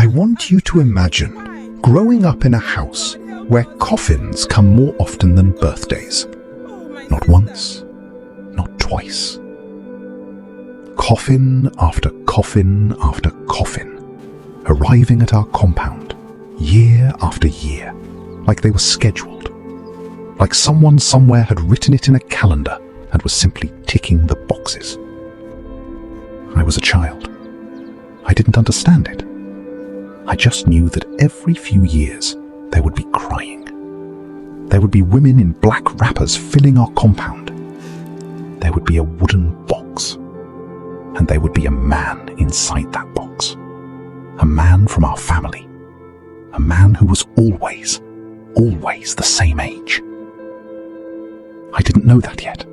I want you to imagine growing up in a house where coffins come more often than birthdays. Not once, not twice. Coffin after coffin after coffin, arriving at our compound, year after year, like they were scheduled. Like someone somewhere had written it in a calendar and was simply ticking the boxes. I was a child. I didn't understand it. I just knew that every few years there would be crying. There would be women in black wrappers filling our compound. There would be a wooden box. And there would be a man inside that box. A man from our family. A man who was always the same age. I didn't know that yet.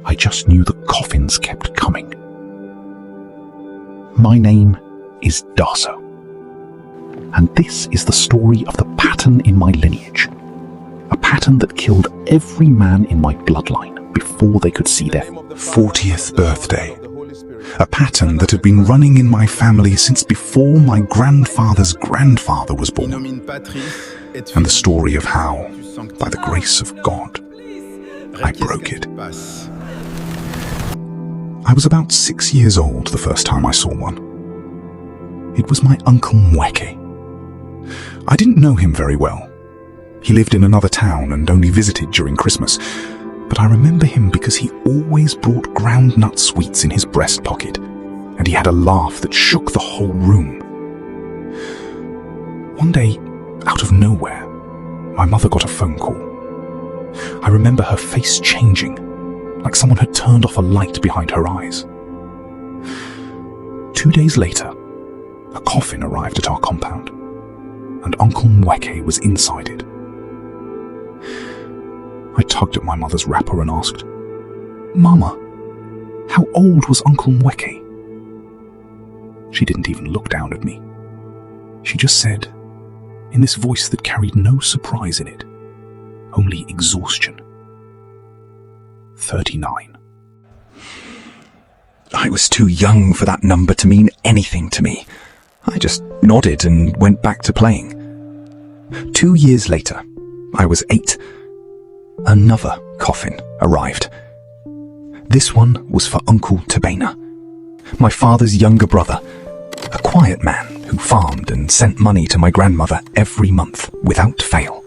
I just knew the coffins kept coming. My name is Darso. And this is the story of the pattern in my lineage. A pattern that killed every man in my bloodline before they could see their 40th birthday. A pattern that had been running in my family since before my grandfather's grandfather was born. And the story of how, by the grace of God, I broke it. I was about 6 years old the first time I saw one. It was my Uncle Mweke. I didn't know him very well. He lived in another town and only visited during Christmas, but I remember him because he always brought groundnut sweets in his breast pocket, and he had a laugh that shook the whole room. One day, out of nowhere, my mother got a phone call. I remember her face changing, like someone had turned off a light behind her eyes. 2 days later, a coffin arrived at our compound, and Uncle Mweke was inside it. I tugged at my mother's wrapper and asked, "Mama, how old was Uncle Mweke?" She didn't even look down at me. She just said, in this voice that carried no surprise in it, only exhaustion, 39. I was too young for that number to mean anything to me. I just nodded and went back to playing. 2 years later, I was 8. Another coffin arrived. This one was for Uncle Tobena, my father's younger brother, a quiet man who farmed and sent money to my grandmother every month without fail.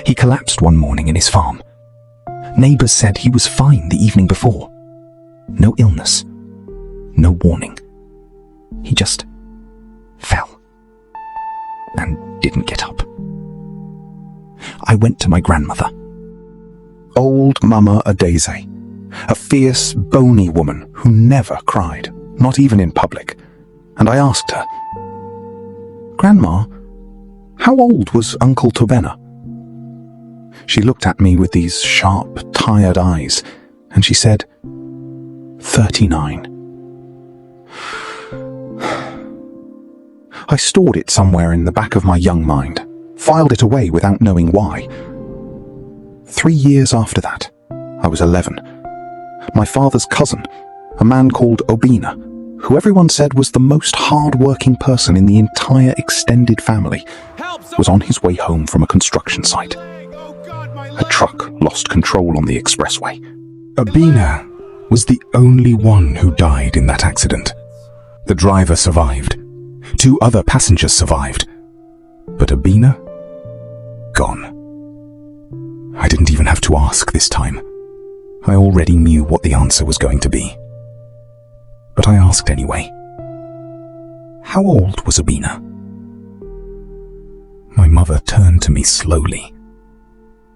He collapsed one morning in his farm. Neighbors said he was fine the evening before. No illness, no warning. He just fell and didn't get up. I went to my grandmother. Old Mama Adeze, a fierce, bony woman who never cried, not even in public, and I asked her, "Grandma, how old was Uncle Tobena?" She looked at me with these sharp, tired eyes, and she said, 39. I stored it somewhere in the back of my young mind, filed it away without knowing why. 3 years after that, I was 11. My father's cousin, a man called Obina, who everyone said was the most hard-working person in the entire extended family, was on his way home from a construction site. A truck lost control on the expressway. Obina was the only one who died in that accident. The driver survived. 2 other passengers survived. But Obina? Gone. I didn't even have to ask this time. I already knew what the answer was going to be. But I asked anyway. How old was Obina? My mother turned to me slowly,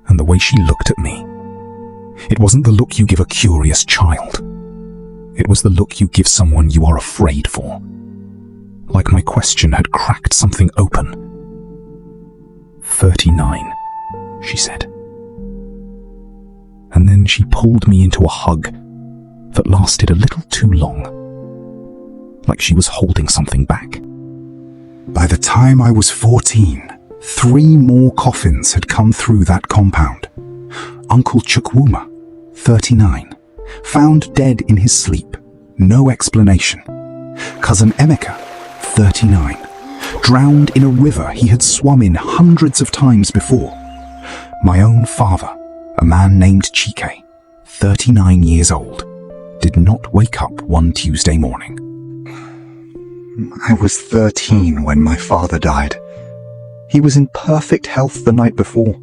and the way she looked at me, it wasn't the look you give a curious child. It was the look you give someone you are afraid for. Like my question had cracked something open. 39, she said. And then she pulled me into a hug that lasted a little too long, like she was holding something back. By the time I was 14, 3 more coffins had come through that compound. Uncle Chukwuma, 39, found dead in his sleep, no explanation. Cousin Emeka, 39, drowned in a river he had swum in hundreds of times before. My own father, a man named Chike, 39 years old, did not wake up one Tuesday morning. I was 13 when my father died. He was in perfect health the night before.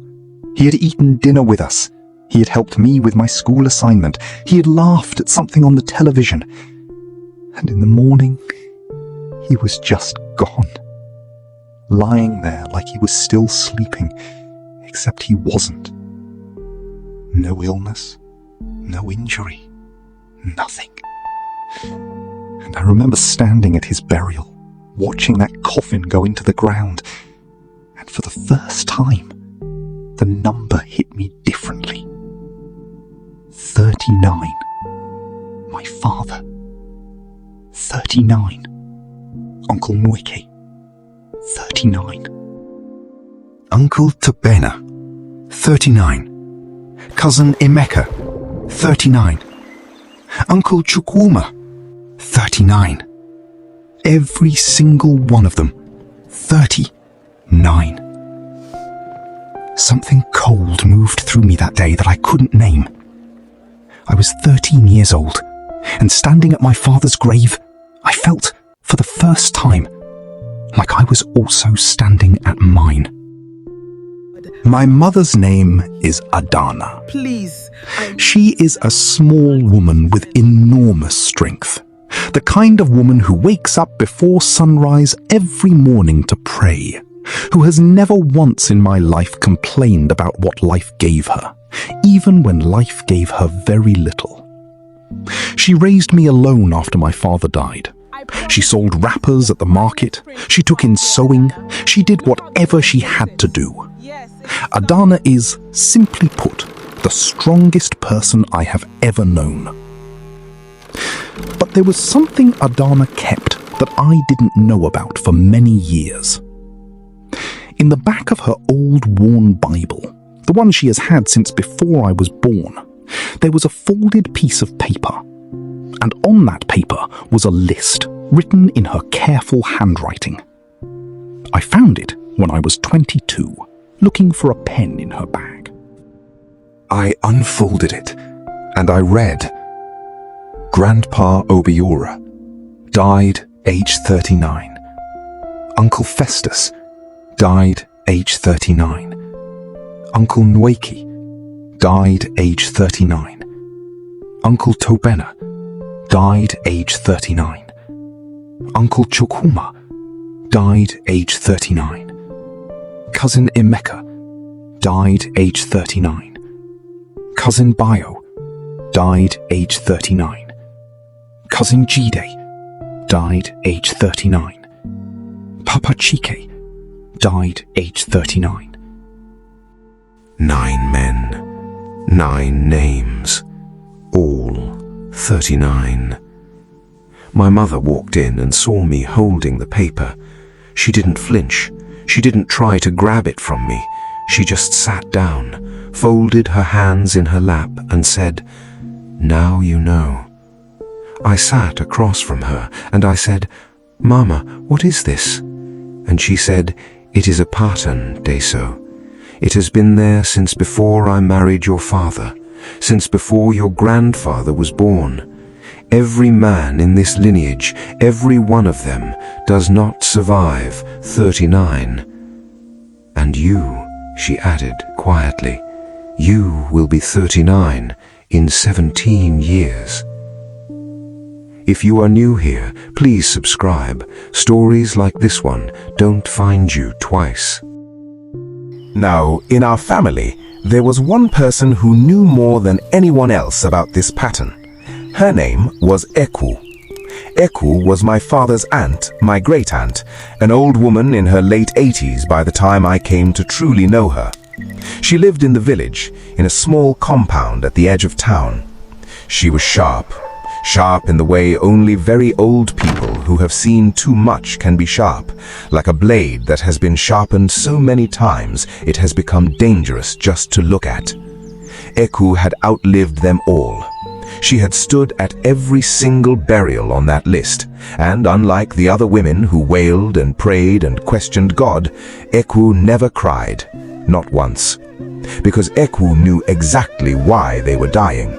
He had eaten dinner with us. He had helped me with my school assignment. He had laughed at something on the television. And in the morning, he was just gone. Lying there like he was still sleeping, except he wasn't. No illness, no injury, nothing. And I remember standing at his burial, watching that coffin go into the ground. And for the first time, the number hit me differently. 39. My father. 39. Uncle Nweke. 39. Uncle Tobena. 39. Cousin Emeka. 39. Uncle Chukwuma. 39. Every single one of them. 39. Something cold moved through me that day that I couldn't name. I was 13 years old, and standing at my father's grave, I felt, for the first time, like I was also standing at mine. My mother's name is Adana. Please. She is a small woman with enormous strength. The kind of woman who wakes up before sunrise every morning to pray. Who has never once in my life complained about what life gave her, even when life gave her very little. She raised me alone after my father died. She sold wrappers at the market. She took in sewing. She did whatever she had to do. Adana is, simply put, the strongest person I have ever known. But there was something Adana kept that I didn't know about for many years. In the back of her old worn Bible, the one she has had since before I was born, there was a folded piece of paper. And on that paper was a list written in her careful handwriting. I found it when I was 22, looking for a pen in her bag. I unfolded it, and I read, Grandpa Obiora, died age 39. Uncle Festus, died age 39. Uncle Nweke, died age 39. Uncle Tobena, died age 39. Uncle Chukwuma, died age 39. Cousin Emeka, died age 39. Cousin Bayo, died age 39. Cousin Jide, died age 39. Papa Chike, died age 39. 9 men, 9 names, all 39. My mother walked in and saw me holding the paper. She didn't flinch. She didn't try to grab it from me. She just sat down, folded her hands in her lap and said, "Now you know." I sat across from her and I said, "Mama, what is this?" And she said, "It is a pattern, Deso. It has been there since before I married your father, since before your grandfather was born. Every man in this lineage, every one of them, does not survive 39. And you," she added quietly, "you will be 39 in 17 years." If you are new here, please subscribe. Stories like this one don't find you twice. Now, in our family, there was one person who knew more than anyone else about this pattern. Her name was Ekwu. Ekwu was my father's aunt, my great-aunt, an old woman in her late 80s by the time I came to truly know her. She lived in the village, in a small compound at the edge of town. She was sharp in the way only very old people who have seen too much can be sharp, like a blade that has been sharpened so many times it has become dangerous just to look at. Ekwu had outlived them all. She had stood at every single burial on that list, and unlike the other women who wailed and prayed and questioned God, Ekwu never cried, not once, because Ekwu knew exactly why they were dying.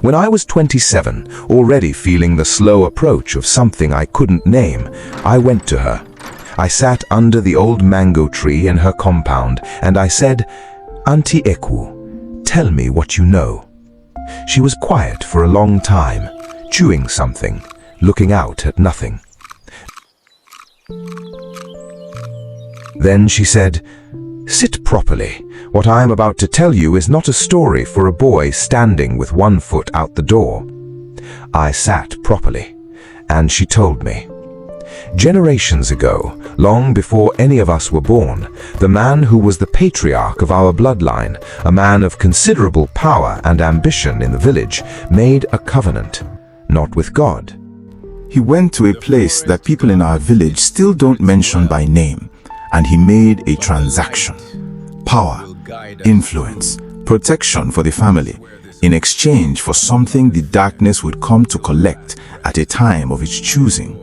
When I was 27, already feeling the slow approach of something I couldn't name, I went to her. I sat under the old mango tree in her compound, and I said, "Auntie Ekwu, tell me what you know." She was quiet for a long time, chewing something, looking out at nothing. Then she said, "Sit properly. What I am about to tell you is not a story for a boy standing with one foot out the door." I sat properly, and she told me. Generations ago, long before any of us were born, the man who was the patriarch of our bloodline, a man of considerable power and ambition in the village, made a covenant, not with God. He went to a place that people in our village still don't mention by name, and he made a transaction. Power, influence, protection for the family, in exchange for something the darkness would come to collect at a time of its choosing.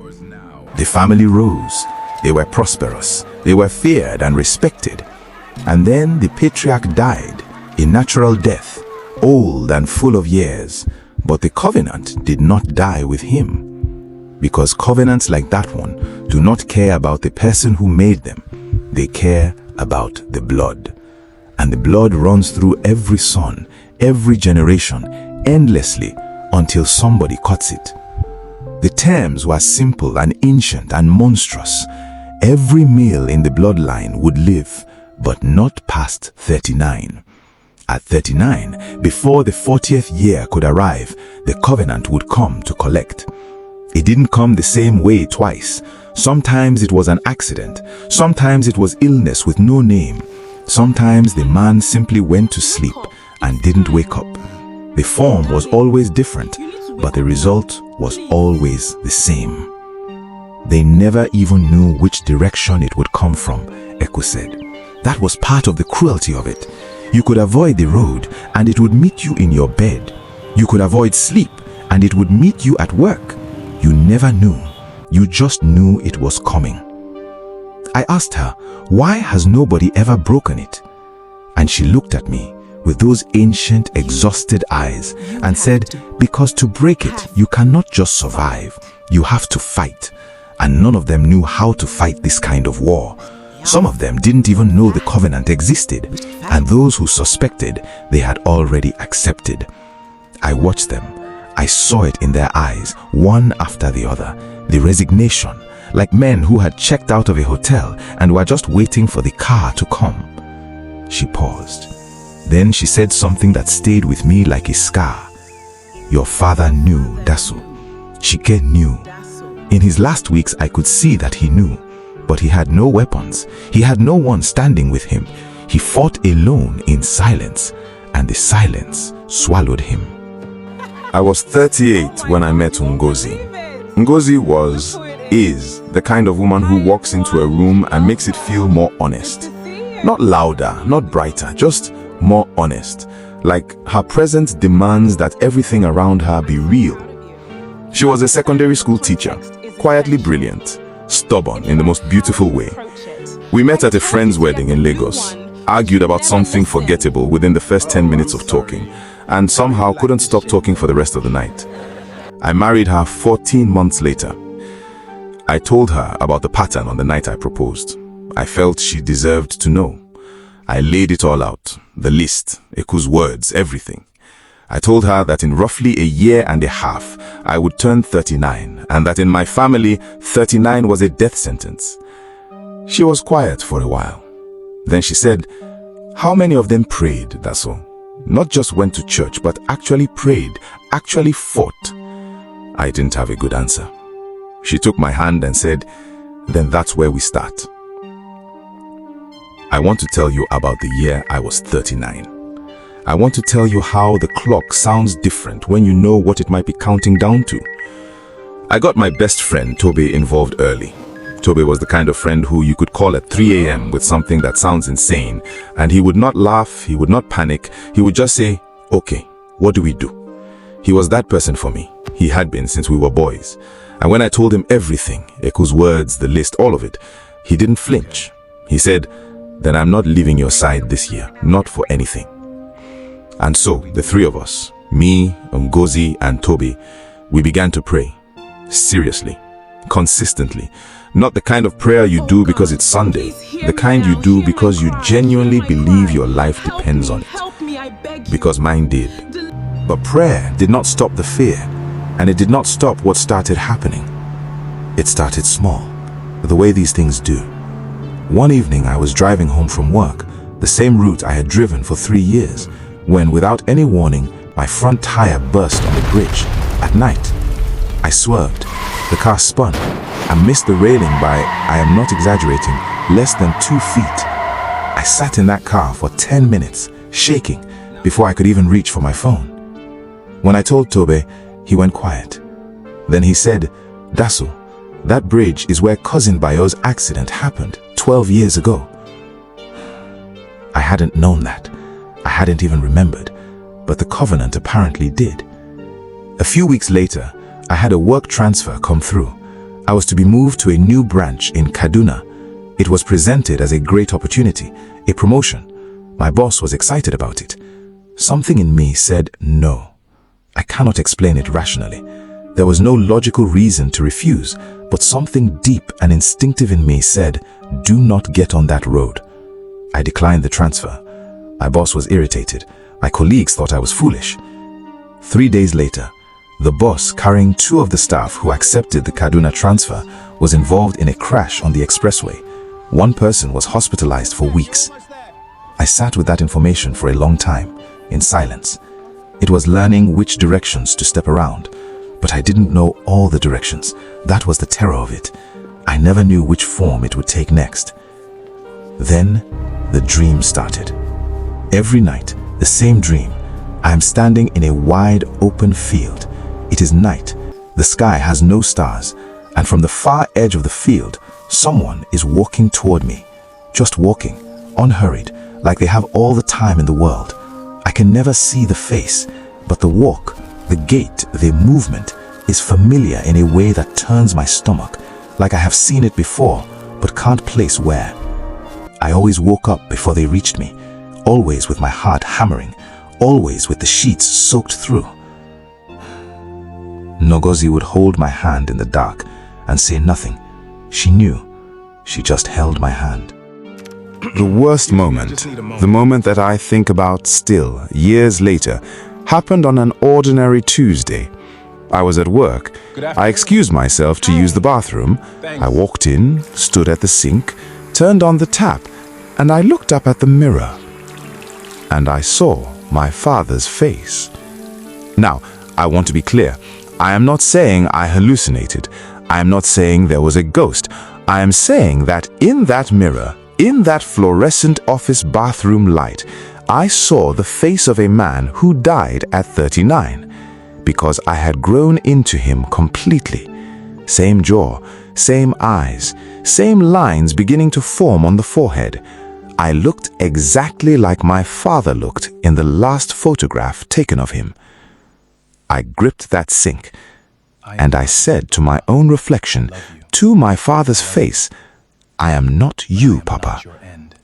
The family rose, they were prosperous, they were feared and respected. And then the patriarch died, a natural death, old and full of years, but the covenant did not die with him. Because covenants like that one do not care about the person who made them, they care about the blood. And the blood runs through every son, every generation, endlessly, until somebody cuts it. The terms were simple and ancient and monstrous. Every male in the bloodline would live, but not past 39. At 39, before the 40th year could arrive, the covenant would come to collect. It didn't come the same way twice. Sometimes it was an accident. Sometimes it was illness with no name. Sometimes the man simply went to sleep and didn't wake up. The form was always different, but the result was always the same. They never even knew which direction it would come from, Ekwu said. That was part of the cruelty of it. You could avoid the road and it would meet you in your bed. You could avoid sleep and it would meet you at work. You never knew. You just knew it was coming. I asked her, why has nobody ever broken it? And she looked at me with those ancient, exhausted eyes and said, because to break it, you cannot just survive. You have to fight. And none of them knew how to fight this kind of war. Some of them didn't even know the covenant existed, and those who suspected, they had already accepted. I watched them. I saw it in their eyes, one after the other, the resignation, like men who had checked out of a hotel and were just waiting for the car to come. She paused. Then she said something that stayed with me like a scar. Your father knew, Dasu. Shike knew. In his last weeks, I could see that he knew. But he had no weapons. He had no one standing with him. He fought alone in silence, and the silence swallowed him. I was 38 when I met Ngozi. Ngozi is the kind of woman who walks into a room and makes it feel more honest. Not louder, not brighter, just more honest. Like her presence demands that everything around her be real. She was a secondary school teacher, quietly brilliant, stubborn in the most beautiful way. We met at a friend's wedding in Lagos, argued about something forgettable within the first 10 minutes of talking, and somehow couldn't stop talking for the rest of the night. I married her 14 months later. I told her about the pattern on the night I proposed. I felt she deserved to know. I laid it all out, the list, Eku's words, everything. I told her that in roughly a year and a half, I would turn 39, and that in my family, 39 was a death sentence. She was quiet for a while. Then she said, how many of them prayed, Daso? Not just went to church, but actually prayed, actually fought. I didn't have a good answer. She took my hand and said, then that's where we start. I want to tell you about the year I was 39. I want to tell you how the clock sounds different when you know what it might be counting down to. I got my best friend, Toby, involved early. Toby was the kind of friend who you could call at 3 a.m. with something that sounds insane, and he would not laugh, he would not panic, he would just say, okay, what do we do? He was that person for me. He had been since we were boys. And when I told him everything, Ekwu's words, the list, all of it, he didn't flinch. He said, "Then I'm not leaving your side this year, not for anything." And so, the three of us, me, Ngozi, and Toby, we began to pray. Seriously, consistently. Not the kind of prayer you do because it's Sunday, the kind you do because you genuinely believe your life depends on it. Because mine did. But prayer did not stop the fear, and it did not stop what started happening. It started small, the way these things do. One evening I was driving home from work, the same route I had driven for 3 years, when without any warning, my front tire burst on the bridge at night. I swerved, the car spun, and missed the railing by, I am not exaggerating, less than 2 feet. I sat in that car for 10 minutes, shaking, before I could even reach for my phone. When I told Tobe, he went quiet. Then he said, "Dasu, that bridge is where Cousin Bayo's accident happened 12 years ago." I hadn't known that. I hadn't even remembered, but the covenant apparently did. A few weeks later, I had a work transfer come through. I was to be moved to a new branch in Kaduna. It was presented as a great opportunity, a promotion. My boss was excited about it. Something in me said no. I cannot explain it rationally. There was no logical reason to refuse, but something deep and instinctive in me said, "Do not get on that road." I declined the transfer. My boss was irritated. My colleagues thought I was foolish. 3 days later, the boss, carrying 2 of the staff who accepted the Kaduna transfer, was involved in a crash on the expressway. One person was hospitalized for weeks. I sat with that information for a long time, in silence. It was learning which directions to step around, but I didn't know all the directions. That was the terror of it. I never knew which form it would take next. Then, the dream started. Every night, the same dream. I am standing in a wide open field. It is night. The sky has no stars, and from the far edge of the field, someone is walking toward me. Just walking, unhurried, like they have all the time in the world. I can never see the face, but the walk, the gait, the movement is familiar in a way that turns my stomach, like I have seen it before, but can't place where. I always woke up before they reached me, always with my heart hammering, always with the sheets soaked through. Ngozi would hold my hand in the dark and say nothing. She knew. She just held my hand. The worst moment, the moment that I think about still, years later, happened on an ordinary Tuesday. I was at work. I excused myself to use the bathroom. I walked in, stood at the sink, turned on the tap, and I looked up at the mirror. And I saw my father's face. Now, I want to be clear. I am not saying I hallucinated. I am not saying there was a ghost. I am saying that in that mirror, in that fluorescent office bathroom light, I saw the face of a man who died at 39, because I had grown into him completely. Same jaw, same eyes, same lines beginning to form on the forehead. I looked exactly like my father looked in the last photograph taken of him. I gripped that sink, and I said to my own reflection, to my father's face, "I am not you, Papa.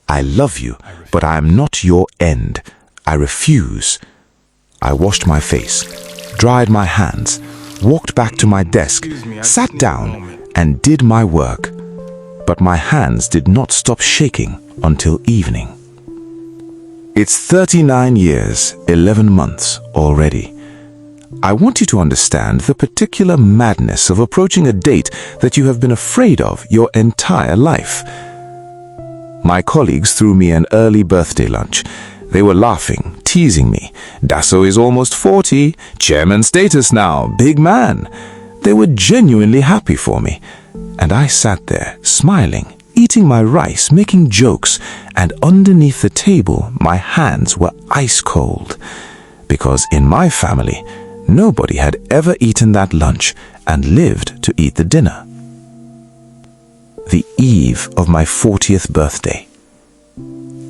I love you, but I am not your end. I refuse." I washed my face, dried my hands, walked back to my desk, sat down, and did my work. But my hands did not stop shaking until evening. It's 39 years, 11 months already. I want you to understand the particular madness of approaching a date that you have been afraid of your entire life. My colleagues threw me an early birthday lunch. They were laughing, teasing me. Dasso is almost 40, chairman status now, big man. They were genuinely happy for me. And I sat there, smiling, eating my rice, making jokes, and underneath the table, my hands were ice cold. Because in my family, nobody had ever eaten that lunch and lived to eat the dinner. The eve of my 40th birthday.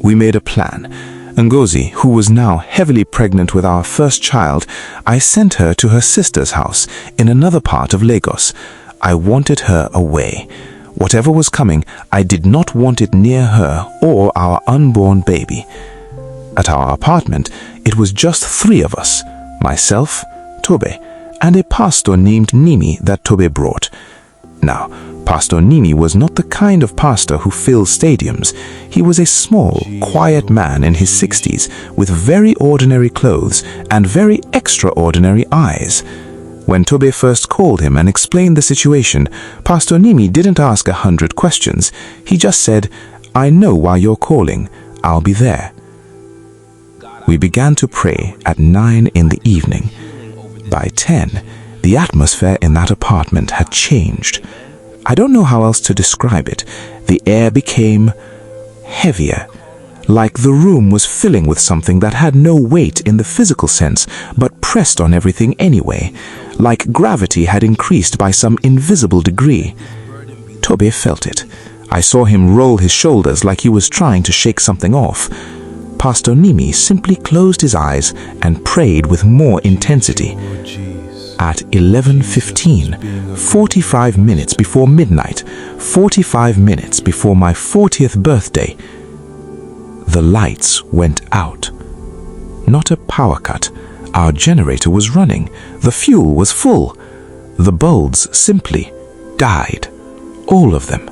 We made a plan. Ngozi, who was now heavily pregnant with our first child, I sent her to her sister's house in another part of Lagos. I wanted her away. Whatever was coming, I did not want it near her or our unborn baby. At our apartment, it was just 3 of us, myself, Tobe, and a pastor named Nimi that Tobe brought. Now, Pastor Nimi was not the kind of pastor who fills stadiums. He was a small, quiet man in his 60s with very ordinary clothes and very extraordinary eyes. When Tobe first called him and explained the situation, Pastor Nimi didn't ask 100 questions. He just said, "I know why you're calling. I'll be there." We began to pray at 9 in the evening. By 10, the atmosphere in that apartment had changed. I don't know how else to describe it. The air became heavier, like the room was filling with something that had no weight in the physical sense, but pressed on everything anyway, like gravity had increased by some invisible degree. Tobe felt it. I saw him roll his shoulders like he was trying to shake something off. Pastor Nimi simply closed his eyes and prayed with more intensity. At 11:15, 45 minutes before midnight, 45 minutes before my 40th birthday, the lights went out. Not a power cut. Our generator was running. The fuel was full. The bulbs simply died. All of them.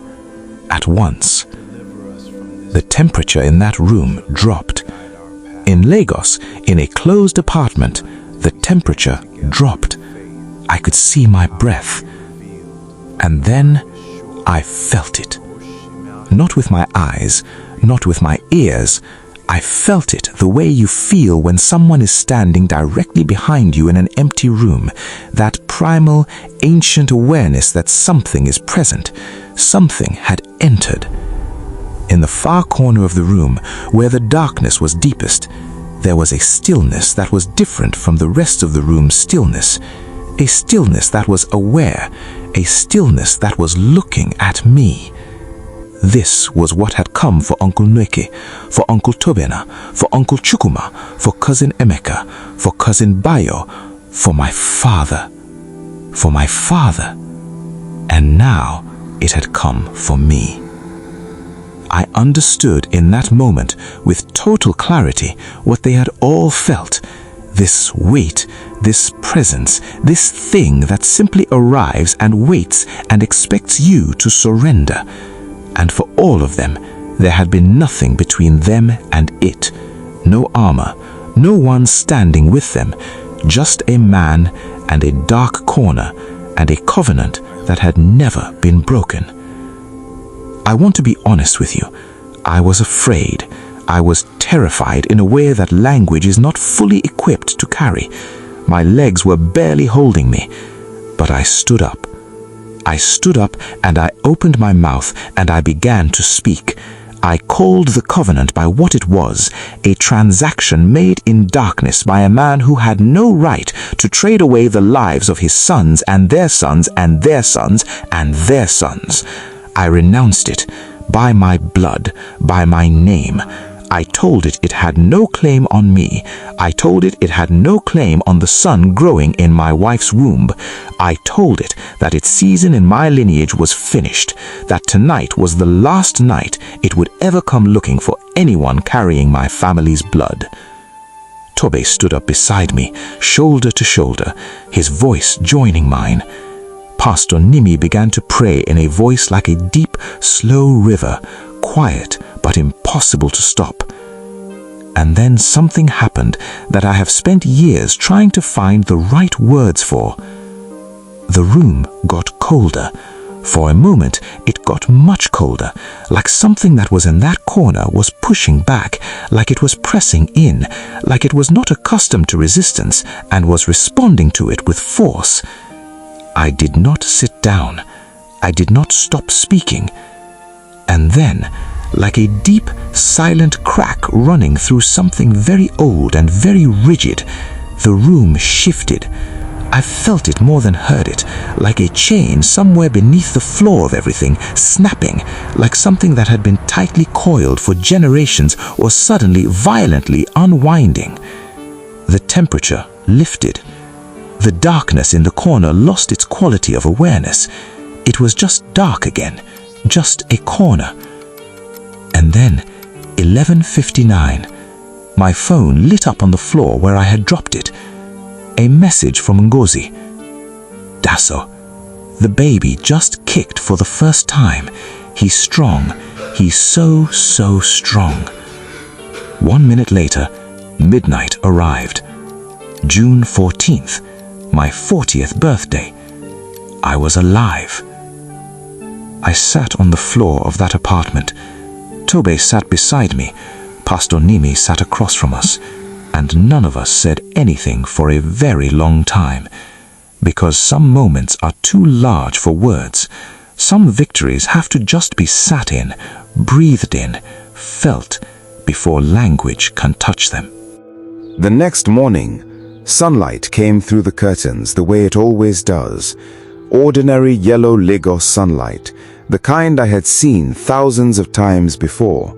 At once. The temperature in that room dropped. In Lagos, in a closed apartment, the temperature dropped. I could see my breath. And then I felt it. Not with my eyes, not with my ears. I felt it the way you feel when someone is standing directly behind you in an empty room. That primal, ancient awareness that something is present. Something had entered. In the far corner of the room, where the darkness was deepest, there was a stillness that was different from the rest of the room's stillness. A stillness that was aware, a stillness that was looking at me. This was what had come for Uncle Nweke, for Uncle Tobena, for Uncle Chukuma, for Cousin Emeka, for Cousin Bayo, for my father. For my father. And now it had come for me. I understood in that moment with total clarity what they had all felt. This weight, this presence, this thing that simply arrives and waits and expects you to surrender. And for all of them, there had been nothing between them and it. No armor, no one standing with them, just a man and a dark corner and a covenant that had never been broken. I want to be honest with you. I was afraid. I was terrified in a way that language is not fully equipped to carry. My legs were barely holding me, but I stood up. I stood up and I opened my mouth and I began to speak. I called the covenant by what it was, a transaction made in darkness by a man who had no right to trade away the lives of his sons and their sons and their sons and their sons. I renounced it by my blood, by my name. I told it it had no claim on me. I told it it had no claim on the son growing in my wife's womb. I told it that its season in my lineage was finished, that tonight was the last night it would ever come looking for anyone carrying my family's blood. Tobe stood up beside me, shoulder to shoulder, his voice joining mine. Pastor Nimi began to pray in a voice like a deep, slow river, quiet but impossible to stop. And then something happened that I have spent years trying to find the right words for. The room got colder. For a moment, it got much colder, like something that was in that corner was pushing back, like it was pressing in, like it was not accustomed to resistance and was responding to it with force. I did not sit down. I did not stop speaking. And then, like a deep, silent crack running through something very old and very rigid, the room shifted. I felt it more than heard it, like a chain somewhere beneath the floor of everything, snapping, like something that had been tightly coiled for generations or suddenly violently unwinding. The temperature lifted. The darkness in the corner lost its quality of awareness. It was just dark again, just a corner. And then, 11:59, my phone lit up on the floor where I had dropped it. A message from Ngozi. Dasso, the baby just kicked for the first time. He's strong. He's so strong. 1 minute later, midnight arrived. June 14th, my 40th birthday. I was alive. I sat on the floor of that apartment. Tobe sat beside me. Pastor Nimi sat across from us. And none of us said anything for a very long time, because some moments are too large for words. Some victories have to just be sat in, breathed in, felt, before language can touch them. The next morning, sunlight came through the curtains the way it always does. Ordinary yellow Lagos sunlight, the kind I had seen thousands of times before.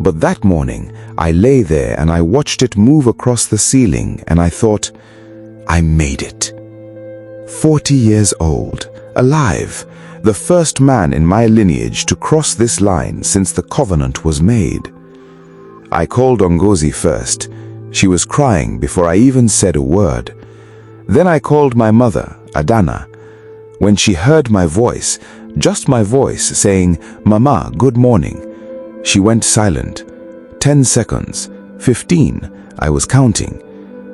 But that morning, I lay there and I watched it move across the ceiling, and I thought, I made it. 40 years old, alive, the first man in my lineage to cross this line since the covenant was made. I called Ngozi first. She was crying before I even said a word. Then I called my mother, Adana. When she heard my voice, just my voice, saying, "Mama, good morning," she went silent. 10 seconds, 15, I was counting.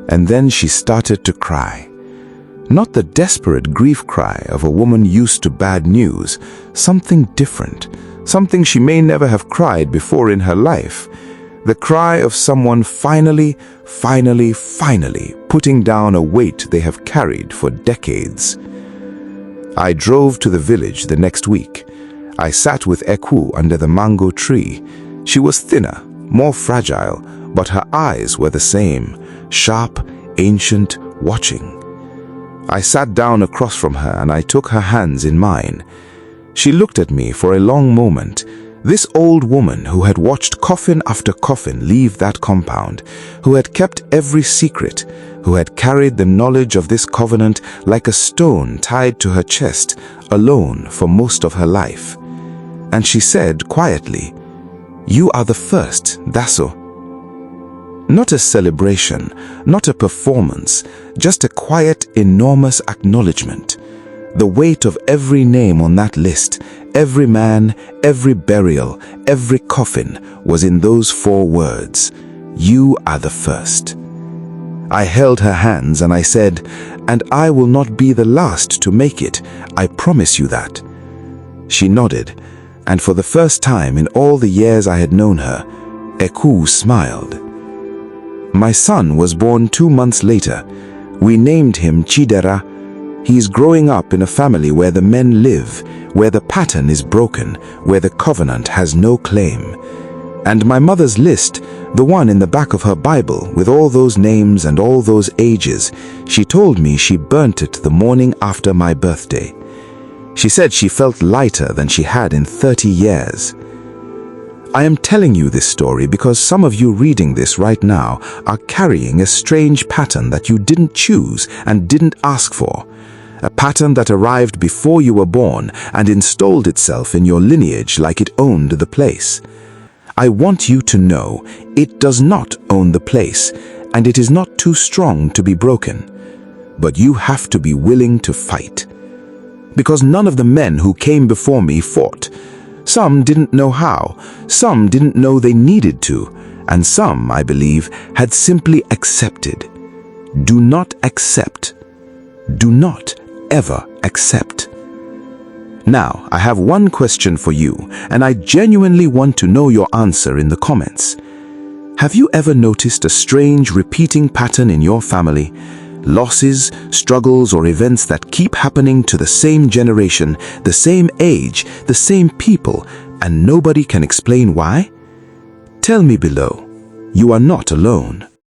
And then she started to cry. Not the desperate grief cry of a woman used to bad news, something different, something she may never have cried before in her life. The cry of someone finally putting down a weight they have carried for decades. I drove to the village the next week. I sat with Ekwu under the mango tree. She was thinner, more fragile, but her eyes were the same, sharp, ancient, watching. I sat down across from her and I took her hands in mine. She looked at me for a long moment. This old woman who had watched coffin after coffin leave that compound, who had kept every secret, who had carried the knowledge of this covenant like a stone tied to her chest, alone for most of her life. And she said quietly, "You are the first, Dasso." Not a celebration, not a performance, just a quiet, enormous acknowledgement. The weight of every name on that list, every man, every burial, every coffin was in those 4 words. You are the first. I held her hands and I said, "And I will not be the last to make it. I promise you that." She nodded, and for the first time in all the years I had known her, Ekwu smiled. My son was born 2 months later. We named him Chidera. He's growing up in a family where the men live, where the pattern is broken, where the covenant has no claim. And my mother's list, the one in the back of her Bible, with all those names and all those ages, she told me she burnt it the morning after my birthday. She said she felt lighter than she had in 30 years. I am telling you this story because some of you reading this right now are carrying a strange pattern that you didn't choose and didn't ask for. A pattern that arrived before you were born and installed itself in your lineage like it owned the place. I want you to know it does not own the place, and it is not too strong to be broken. But you have to be willing to fight. Because none of the men who came before me fought. Some didn't know how, some didn't know they needed to, and some, I believe, had simply accepted. Do not accept. Do not ever accept. Now, I have one question for you, and I genuinely want to know your answer in the comments. Have you ever noticed a strange repeating pattern in your family? Losses, struggles, or events that keep happening to the same generation, the same age, the same people, and nobody can explain why? Tell me below. You are not alone.